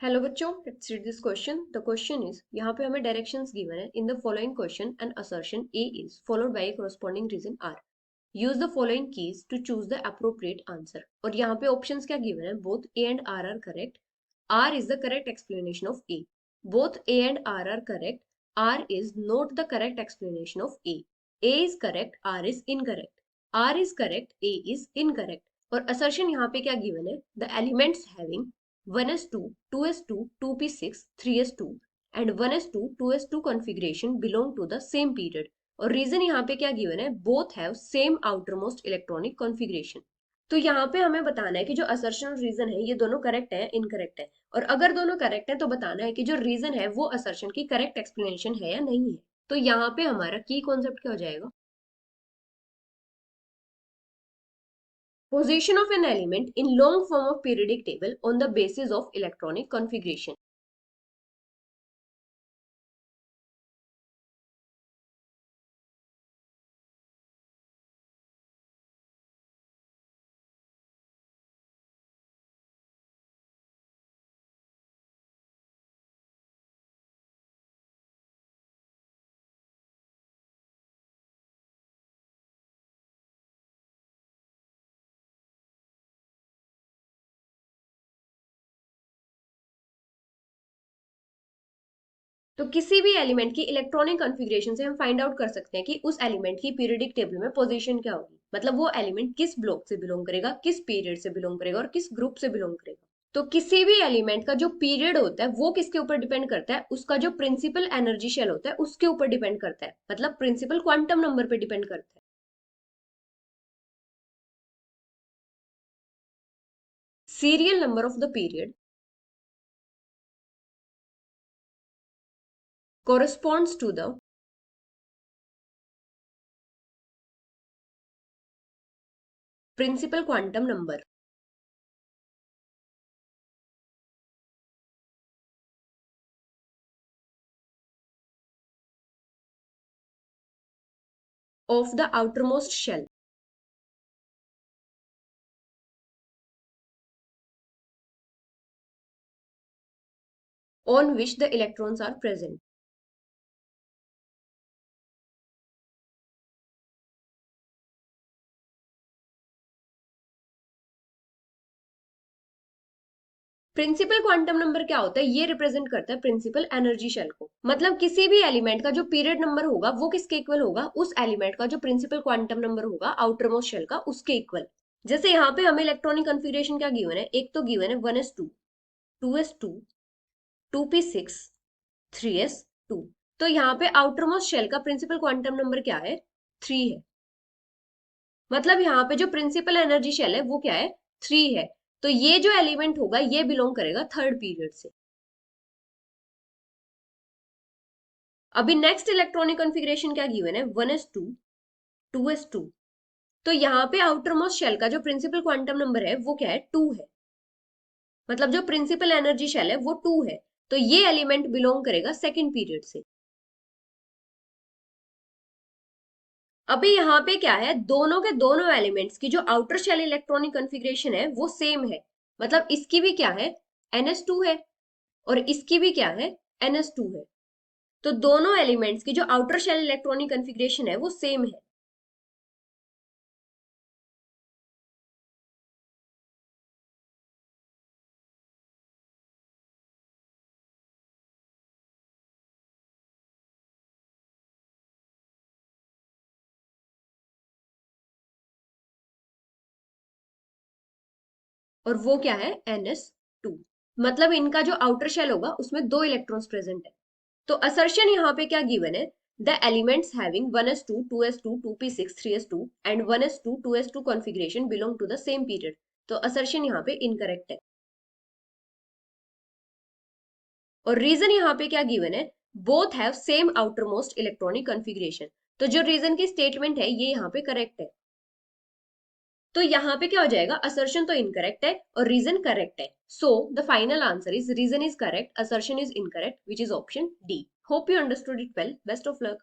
Hello बच्चों, let's read this question. The question is, यहाँ पे हमें डायरेक्शंस गिवन है। In the following question an assertion A is followed by a corresponding reason R. Use the following keys to choose the appropriate answer. और यहाँ पे options क्या given है? Both A and R correct. R is the correct explanation of A. Both A and R correct. R is not the correct explanation of A. A is correct, R is incorrect. R is correct, A is incorrect. और assertion यहाँ पे क्या given है? The elements having 1s2, 2s2, 2p6, 3s2 and 1s2, 2s2 configuration belong to the same period. और reason यहाँ पे क्या given है? Both have same outermost electronic configuration. तो यहाँ पे हमें बताना है कि जो असर्शन रीजन है ये दोनों करेक्ट है, इनकरेक्ट है। और अगर दोनों करेक्ट है तो बताना है कि जो रीजन है वो असर्शन की करेक्ट एक्सप्लेनेशन है या नहीं है। तो यहाँ पे हमारा की कॉन्सेप्ट क्या हो जाएगा? Position of an element in long form of periodic table on the basis of electronic configuration. तो किसी भी एलिमेंट की इलेक्ट्रॉनिक कॉन्फ़िगरेशन से हम फाइंड आउट कर सकते हैं कि उस एलिमेंट की पीरियोडिक टेबल में पोजीशन क्या होगी। मतलब वो एलिमेंट किस ब्लॉक से बिलोंग करेगा, किस पीरियड से बिलोंग करेगा और किस ग्रुप से बिलोंग करेगा। तो किसी भी एलिमेंट का जो पीरियड होता है वो किसके ऊपर डिपेंड करता है? उसका जो प्रिंसिपल एनर्जी शेल होता है उसके ऊपर डिपेंड करता है। मतलब प्रिंसिपल क्वांटम नंबर पे डिपेंड करता है। Serial number of the period corresponds to the principal quantum number of the outermost shell on which the electrons are present. Principal quantum number क्या होता है? ये रिप्रेजेंट करता है प्रिंसिपल एनर्जी शेल को। मतलब किसी भी एलिमेंट का जो पीरियड नंबर होगा वो किसके इक्वल होगा? उस एलिमेंट का जो प्रिंसिपल क्वांटम नंबर होगा आउटरमोस्ट शेल का, उसके इक्वल। जैसे यहाँ पे हमें इलेक्ट्रॉनिक कन्फिग्रेशन क्या गिवन है? एक तो गिवन है 1s2, 2s2, 2p6, 3s2। तो यहाँ पे आउटरमोस्ट शेल का प्रिंसिपल क्वांटम नंबर क्या है? 3 है। मतलब यहाँ पे जो प्रिंसिपल एनर्जी शेल है वो क्या है? 3 है। तो ये जो एलिमेंट होगा ये बिलोंग करेगा थर्ड पीरियड से। अभी नेक्स्ट इलेक्ट्रॉनिक कॉन्फ़िगरेशन क्या गिवन है? 1s2, 2s2। तो यहाँ पे आउटर मोस्ट शेल का जो प्रिंसिपल क्वांटम नंबर है वो क्या है? 2 है। मतलब जो प्रिंसिपल एनर्जी शेल है वो 2 है। तो ये एलिमेंट बिलोंग करेगा सेकेंड पीरियड से। अभी यहाँ पे क्या है? दोनों के दोनों एलिमेंट्स की जो आउटर शेल इलेक्ट्रॉनिक कॉन्फ़िगरेशन है वो सेम है। मतलब इसकी भी क्या है? ns2 है और इसकी भी क्या है? ns2 है। तो दोनों एलिमेंट्स की जो आउटर शेल इलेक्ट्रॉनिक कॉन्फ़िगरेशन है वो सेम है। और वो क्या है? ns2। मतलब इनका जो आउटर शेल होगा उसमें 2 इलेक्ट्रॉन्स प्रेजेंट है। तो असर्शन यहाँ पे क्या गिवन है? The elements having 1s2, 2s2, 2p6, 3s2 and 1s2, 2s2 configuration belong to the same period. तो असर्शन यहाँ पे इनकरेक्ट है। और रीजन यहाँ पे क्या गिवन है? Both have same outer most electronic configuration. तो जो रीजन की स्टेटमेंट है ये यहाँ पे करेक्ट है। तो यहाँ पे क्या हो जाएगा? असर्शन तो इनकरेक्ट है और रीजन करेक्ट है। So the final answer is reason is correct, assertion is incorrect, which is option D. Hope you understood it well. Best of luck.